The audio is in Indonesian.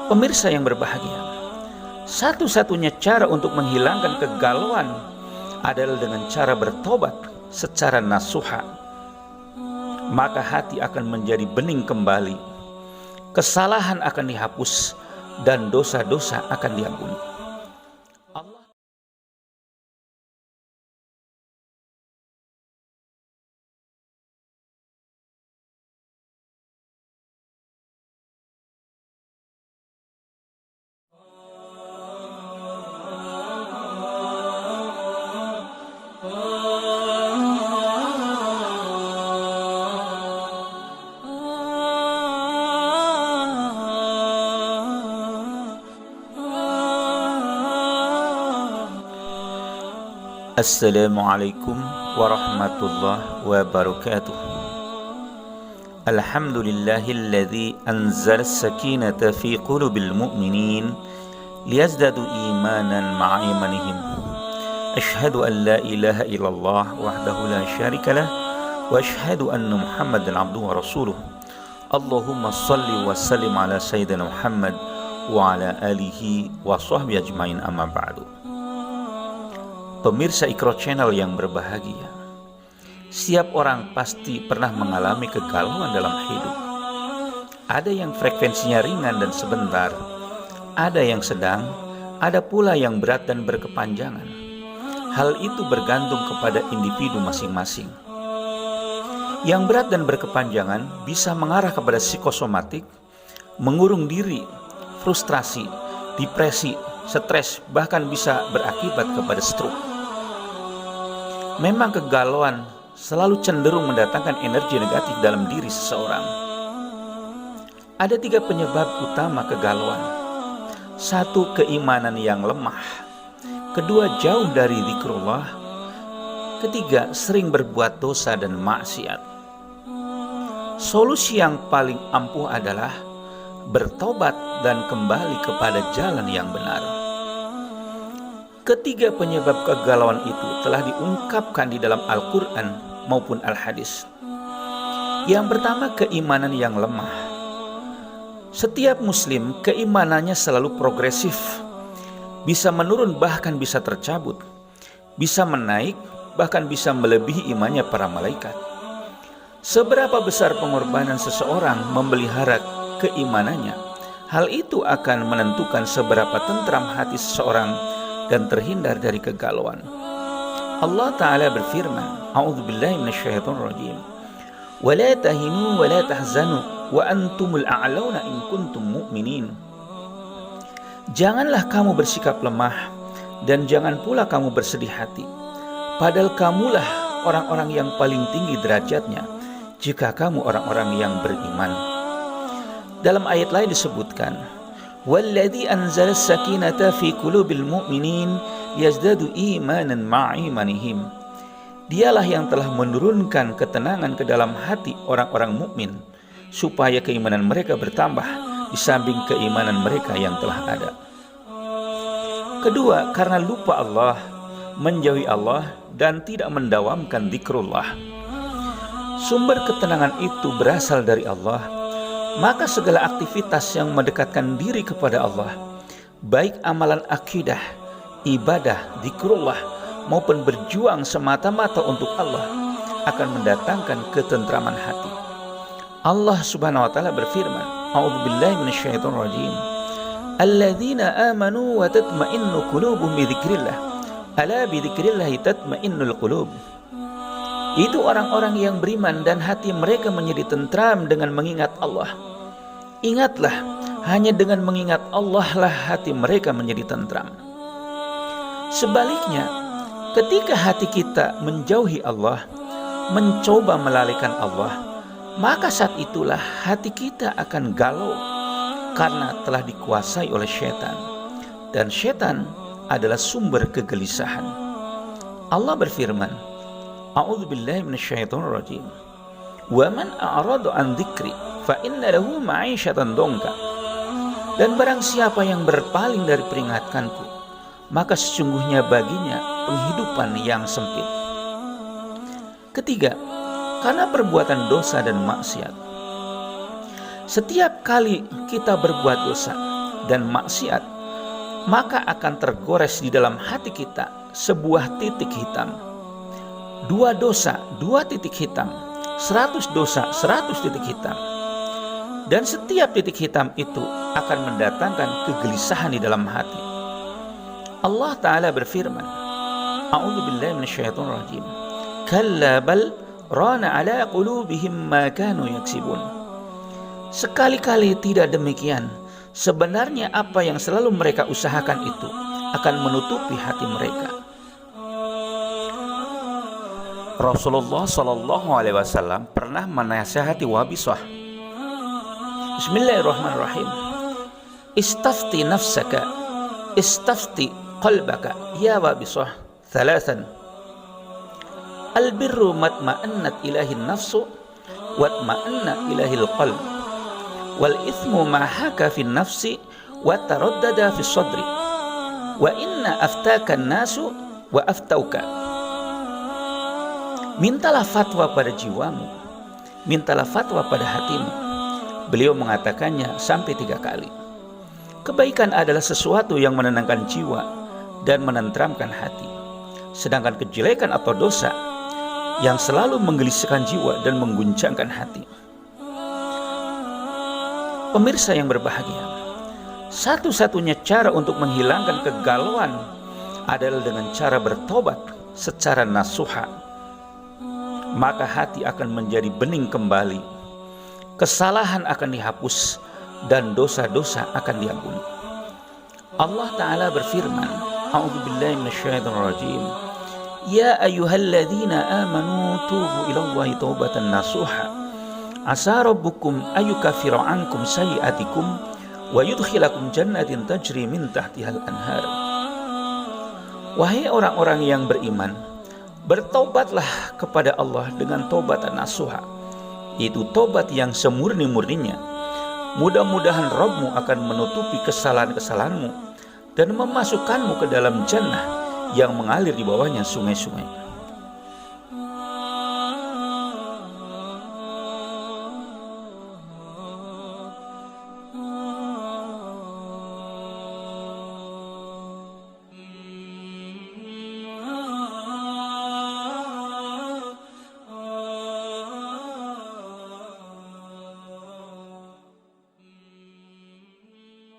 Pemirsa yang berbahagia, satu-satunya cara untuk menghilangkan kegalauan adalah dengan cara bertobat secara nasuha. Maka hati akan menjadi bening kembali, kesalahan akan dihapus, dan dosa-dosa akan diampuni. Assalamualaikum warahmatullahi wabarakatuh. Alhamdulillahilladzi anzala as-sakinata fi qulubil mu'minin liyazdadu imanan ma'a imanihim. Ashhadu an la ilaha illallah wahdahu la syarika lah wa ashhadu anna Muhammadan abduhu wa rasuluh. Allahumma salli wa sallim ala sayyidina Muhammad wa ala alihi wa sahbihi ajmain, amma ba'du. Pemirsa Iqra Channel yang berbahagia, setiap orang pasti pernah mengalami kegalauan dalam hidup. Ada yang frekuensinya ringan dan sebentar, ada yang sedang, ada pula yang berat dan berkepanjangan. Hal itu bergantung kepada individu masing-masing. Yang berat dan berkepanjangan bisa mengarah kepada psikosomatik, mengurung diri, frustrasi, depresi, stres, bahkan bisa berakibat kepada stroke. Memang kegalauan selalu cenderung mendatangkan energi negatif dalam diri seseorang. Ada 3 penyebab utama kegalauan. 1, keimanan yang lemah. 2, jauh dari zikrullah. 3, sering berbuat dosa dan maksiat. Solusi yang paling ampuh adalah bertobat dan kembali kepada jalan yang benar. Ketiga penyebab kegalauan itu telah diungkapkan di dalam Al-Quran maupun Al-Hadis. Yang pertama, keimanan yang lemah. Setiap muslim keimanannya selalu progresif, bisa menurun bahkan bisa tercabut, bisa menaik bahkan bisa melebihi imannya para malaikat. Seberapa besar pengorbanan seseorang memelihara keimanannya, hal itu akan menentukan seberapa tentram hati seseorang dan terhindar dari kegalauan. Allah Ta'ala berfirman, A'udzubillahi minasyaitonirrajim, wa la tahinu wa la tahzanu wa antumul a'launa in kuntum mu'minin. Janganlah kamu bersikap lemah dan jangan pula kamu bersedih hati, padahal kamulah orang-orang yang paling tinggi derajatnya jika kamu orang-orang yang beriman. Dalam ayat lain disebutkan, Walladzi anzala as-sakinata fi qulubil mu'minin yazdadu imanan ma'a imanihim. Dialah yang telah menurunkan ketenangan ke dalam hati orang-orang mukmin supaya keimanan mereka bertambah di samping keimanan mereka yang telah ada. 2, karena lupa Allah, menjauhi Allah dan tidak mendawamkan zikrullah. Sumber ketenangan itu berasal dari Allah. Maka segala aktivitas yang mendekatkan diri kepada Allah, baik amalan akidah, ibadah, zikrullah, maupun berjuang semata-mata untuk Allah, akan mendatangkan ketentraman hati. Allah Subhanahu wa taala berfirman, A'udzubillahi minasyaitonirrajim. Alladzina amanu wa tatma'innu qulubuhum bi dzikrillah. Ala bi dzikrillah tatma'innul qulub. Itu orang-orang yang beriman dan hati mereka menjadi tentram dengan mengingat Allah. Ingatlah, hanya dengan mengingat Allah lah hati mereka menjadi tentram. Sebaliknya, ketika hati kita menjauhi Allah, mencoba melalaikan Allah, maka saat itulah hati kita akan galau karena telah dikuasai oleh syaitan. Dan syaitan adalah sumber kegelisahan. Allah berfirman, A'udzubillahi minasyaitonirrajim. Wa man a'rada an dzikri fa inna lahu ma'isyatan dongka. Dan barang siapa yang berpaling dari peringatanku, maka sesungguhnya baginya penghidupan yang sempit. 3, karena perbuatan dosa dan maksiat. Setiap kali kita berbuat dosa, dan maksiat, maka akan tergores di dalam hati kita sebuah titik hitam. 2 dosa, 2 titik hitam. 100 dosa, 100 titik hitam. Dan setiap titik hitam itu akan mendatangkan kegelisahan di dalam hati. Allah Ta'ala berfirman, A'udzubillahi minasyaitonir rajim. Kalla bal rana ala qulubihim ma kanu yaksibun. Sekali-kali tidak demikian. Sebenarnya apa yang selalu mereka usahakan itu akan menutupi hati mereka. Rasulullah Shallallahu Alaihi Wasallam pernah menasihati Wabisah. Bismillahirrahmanirrahim. Istafti nafsaka, istafti qalbaka, ya Wabisah, thalathan. Albirru matma'annat ilahin nafsu, watma'anna ilahil qalb. Wal ithmu ma haka fin nafsi wa taraddada fi sadri. Wa inna aftaka nasu wa aftauka. Mintalah fatwa pada jiwamu, mintalah fatwa pada hatimu. Beliau mengatakannya sampai 3 kali. Kebaikan adalah sesuatu yang menenangkan jiwa dan menenteramkan hati. Sedangkan kejelekan atau dosa yang selalu menggelisahkan jiwa dan mengguncangkan hati. Pemirsa yang berbahagia, satu-satunya cara untuk menghilangkan kegalauan adalah dengan cara bertobat secara nasuha. Maka hati akan menjadi bening kembali, kesalahan akan dihapus, dan dosa-dosa akan diampuni. Allah Ta'ala berfirman, A'udzubillahi minasyaitonir rajim. Ya ayyuhalladzina amanu tubu ilallahi taubatan nasuha. Asa rabbukum ayyukaffira ankum sayyi'atikum wa yudkhilakum jannatin tajri min tahtihal anhar. Wahai orang-orang yang beriman, bertobatlah kepada Allah dengan tobatan nasuha, yaitu tobat yang semurni-murninya. Mudah-mudahan Rabbmu akan menutupi kesalahan-kesalahanmu dan memasukkanmu ke dalam jannah yang mengalir di bawahnya sungai-sungai.